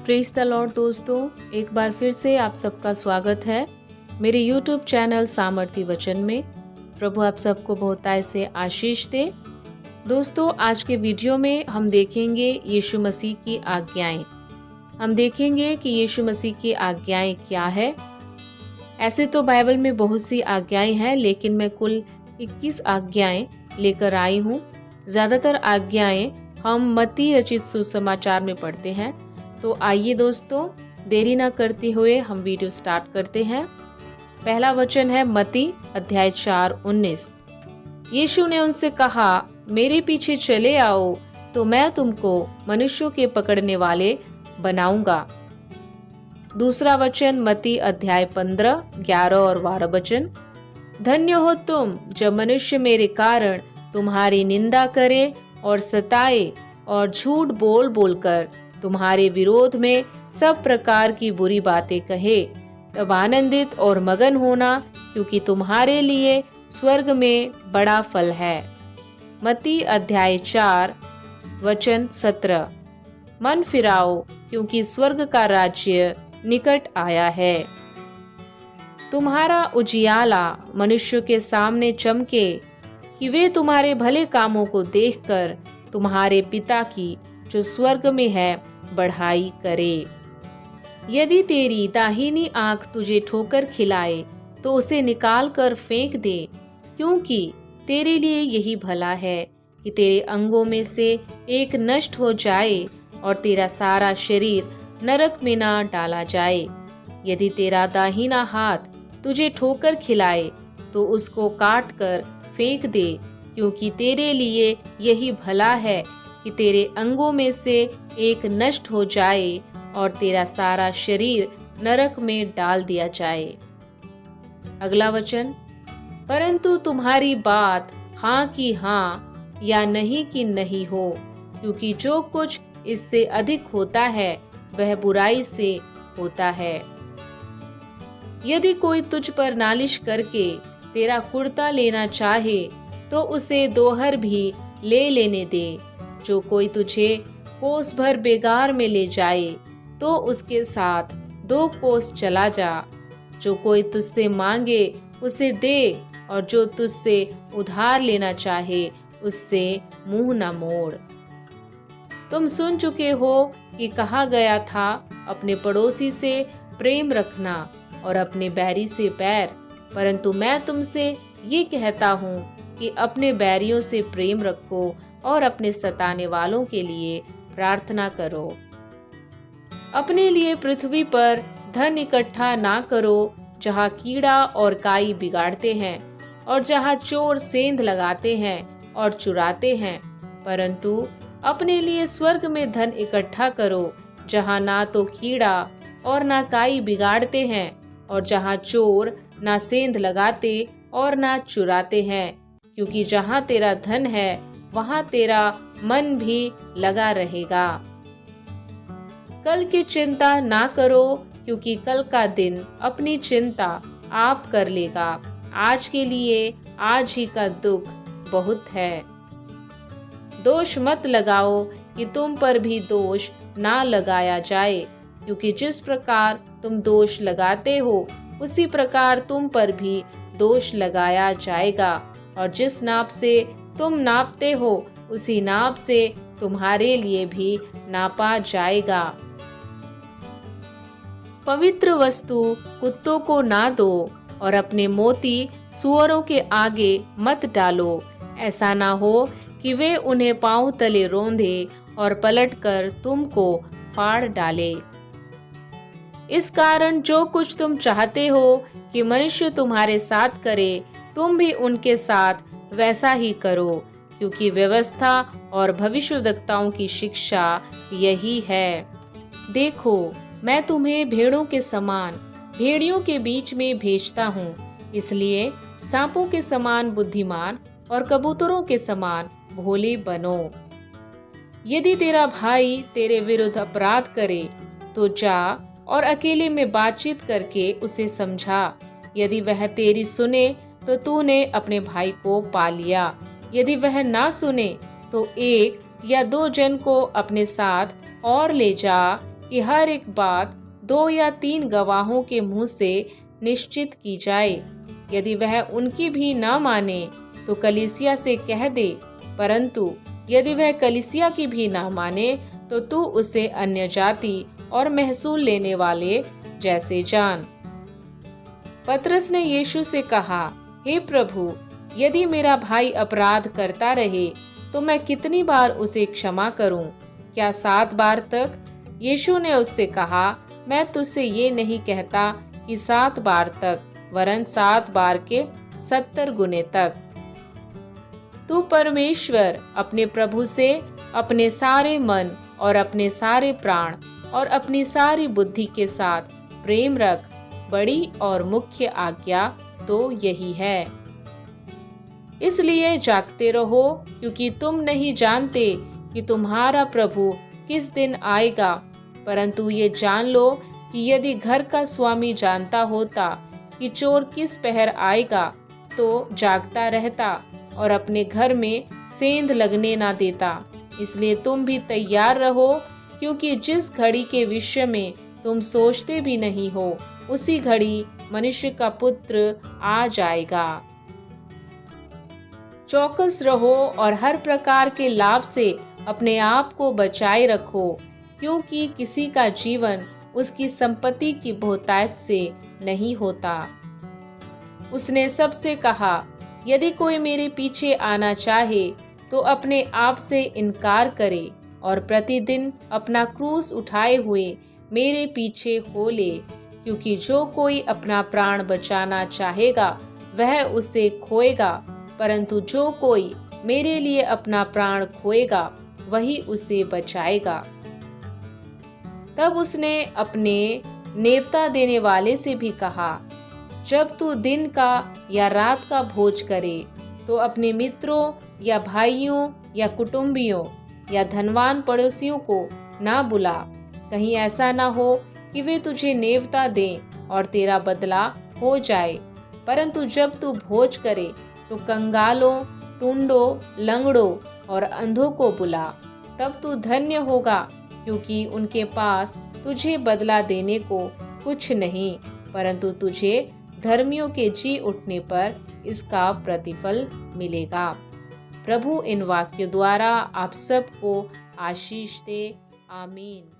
Praise the Lord दोस्तों, एक बार फिर से आप सबका स्वागत है मेरे YouTube चैनल सामर्थी वचन में। प्रभु आप सबको बहुतायत से आशीष दे। दोस्तों, आज के वीडियो में हम देखेंगे यीशु मसीह की आज्ञाएं। हम देखेंगे कि यीशु मसीह की आज्ञाएं क्या है। ऐसे तो बाइबल में बहुत सी आज्ञाएं हैं, लेकिन मैं कुल 21 आज्ञाएं लेकर आई हूँ। ज़्यादातर आज्ञाएं हम मत्ती रचित सुसमाचार में पढ़ते हैं। तो आइए दोस्तों, देरी ना करते हुए हम वीडियो स्टार्ट करते हैं। पहला वचन है मत्ती अध्याय 4:19। यीशु ने उनसे कहा, मेरे पीछे चले आओ तो मैं तुमको मनुष्यों के पकड़ने वाले बनाऊंगा। दूसरा वचन मत्ती अध्याय 15, 11 और 12 वचन। धन्य हो तुम जब मनुष्य मेरे कारण तुम्हारी निंदा करे और सताए और झूठ बोल बोलकर तुम्हारे विरोध में सब प्रकार की बुरी बातें कहे। तब आनंदित और मगन होना, क्योंकि तुम्हारे लिए स्वर्ग में बड़ा फल है। मत्ती अध्याय 4 वचन 17। मन फिराओ, क्योंकि स्वर्ग का राज्य निकट आया है। तुम्हारा उजियाला मनुष्यों के सामने चमके, कि वे तुम्हारे भले कामों को देखकर तुम्हारे पिता की जो स्वर्ग में है बढ़ाई करे। यदि तेरी दाहिनी आंख तुझे ठोकर खिलाए तो उसे निकाल कर फेंक दे, क्योंकि तेरे लिए यही भला है कि तेरे अंगों में से एक नष्ट हो जाए और तेरा सारा शरीर नरक में ना डाला जाए। यदि तेरा दाहिना हाथ तुझे ठोकर खिलाए तो उसको काट कर फेंक दे, क्योंकि तेरे लिए यही भला है कि तेरे अंगों में से एक नष्ट हो जाए और तेरा सारा शरीर नरक में डाल दिया जाए। अगला वचन, परंतु तुम्हारी बात हाँ की हाँ या नहीं की नहीं हो, क्योंकि जो कुछ इससे अधिक होता है वह बुराई से होता है। यदि कोई तुझ पर नालिश करके तेरा कुर्ता लेना चाहे तो उसे दोहर भी ले लेने दे। जो कोई तुझे कोस भर बेगार में ले जाए तो उसके साथ 2 कोस चला जा। जो कोई तुझसे मांगे उसे दे, और जो तुझसे उधार लेना चाहे उससे मुंह न मोड़। तुम सुन चुके हो कि कहा गया था, अपने पड़ोसी से प्रेम रखना और अपने बैरी से बैर। परंतु मैं तुमसे ये कहता हूँ कि अपने बैरियों से प्रेम रखो और अपने सताने वालों के लिए प्रार्थना करो। अपने लिए पृथ्वी पर धन इकट्ठा ना करो, जहाँ कीड़ा और काई बिगाड़ते हैं और जहाँ चोर सेंध लगाते हैं और चुराते हैं। परंतु अपने लिए स्वर्ग में धन इकट्ठा करो, जहाँ ना तो कीड़ा और ना काई बिगाड़ते हैं और जहाँ चोर ना सेंध लगाते और ना चुराते हैं। क्योंकि जहाँ तेरा धन है वहाँ तेरा मन भी लगा रहेगा। कल की चिंता ना करो, क्योंकि कल का दिन अपनी चिंता आप कर लेगा। आज के लिए आज ही का दुख बहुत है। दोष मत लगाओ कि तुम पर भी दोष ना लगाया जाए, क्योंकि जिस प्रकार तुम दोष लगाते हो उसी प्रकार तुम पर भी दोष लगाया जाएगा, और जिस नाप से तुम नापते हो उसी नाप से तुम्हारे लिए भी नापा जाएगा। पवित्र वस्तु कुत्तों को ना दो और अपने मोती सूअरों के आगे मत डालो। ऐसा ना हो कि वे उन्हें पांव तले रौंदे और पलटकर तुमको फाड़ डाले। इस कारण जो कुछ तुम चाहते हो कि मनुष्य तुम्हारे साथ करे, तुम भी उनके साथ वैसा ही करो, क्योंकि व्यवस्था और भविष्यद्वक्ताओं की शिक्षा यही है। देखो, मैं तुम्हें भेड़ों के समान भेड़ियों के बीच में भेजता हूँ। इसलिए सांपों के समान बुद्धिमान और कबूतरों के समान भोले बनो। यदि तेरा भाई तेरे विरुद्ध अपराध करे तो जा और अकेले में बातचीत करके उसे समझा। यदि वह तेरी सुने तो तूने अपने भाई को पा लिया। यदि वह ना सुने तो 1 या 2 जन को अपने साथ और ले जा, कि हर एक बात 2 या 3 गवाहों के मुंह से निश्चित की जाए। यदि वह उनकी भी न माने तो कलीसिया से कह दे, परंतु यदि वह कलीसिया की भी ना माने तो तू उसे अन्य जाति और महसूल लेने वाले जैसे जान। पतरस ने यीशु से कहा, हे प्रभु, यदि मेरा भाई अपराध करता रहे तो मैं कितनी बार उसे क्षमा करूं? क्या 7 बार तक? यीशु ने उससे कहा, मैं तुझसे ये नहीं कहता कि 7 बार तक, वरन 7 बार के 70 गुने तक। तू परमेश्वर अपने प्रभु से अपने सारे मन और अपने सारे प्राण और अपनी सारी बुद्धि के साथ प्रेम रख। बड़ी और मुख्य आज्ञा तो यही है। इसलिए जागते रहो, क्योंकि तुम नहीं जानते कि तुम्हारा प्रभु किस दिन आएगा। परंतु ये जान लो कि यदि घर का स्वामी जानता होता कि चोर किस पहर आएगा तो जागता रहता और अपने घर में सेंध लगने ना देता। इसलिए तुम भी तैयार रहो, क्योंकि जिस घड़ी के विषय में तुम सोचते भी नहीं हो, उसी घड़ी मनुष्य का पुत्र आ जाएगा। चौकस रहो और हर प्रकार के लाभ से अपने आप को बचाए रखो, क्योंकि किसी का जीवन उसकी संपत्ति की बहुतायत से नहीं होता। उसने सबसे कहा, यदि कोई मेरे पीछे आना चाहे तो अपने आप से इनकार करे और प्रतिदिन अपना क्रूस उठाए हुए मेरे पीछे हो ले। क्योंकि जो कोई अपना प्राण बचाना चाहेगा वह उसे खोएगा, परंतु जो कोई मेरे लिए अपना प्राण खोएगा वही उसे बचाएगा। तब उसने अपने नेवता देने वाले से भी कहा, जब तू दिन का या रात का भोज करे तो अपने मित्रों या भाइयों या कुटुंबियों या धनवान पड़ोसियों को ना बुला। कहीं ऐसा ना हो कि वे तुझे नेवता दें और तेरा बदला हो जाए। परंतु जब तू भोज करे तो कंगालों, टुंडों, लंगड़ों और अंधों को बुला। तब तू धन्य होगा, क्योंकि उनके पास तुझे बदला देने को कुछ नहीं, परंतु तुझे धर्मियों के जी उठने पर इसका प्रतिफल मिलेगा। प्रभु इन वाक्यों द्वारा आप सबको आशीष दे। आमीन।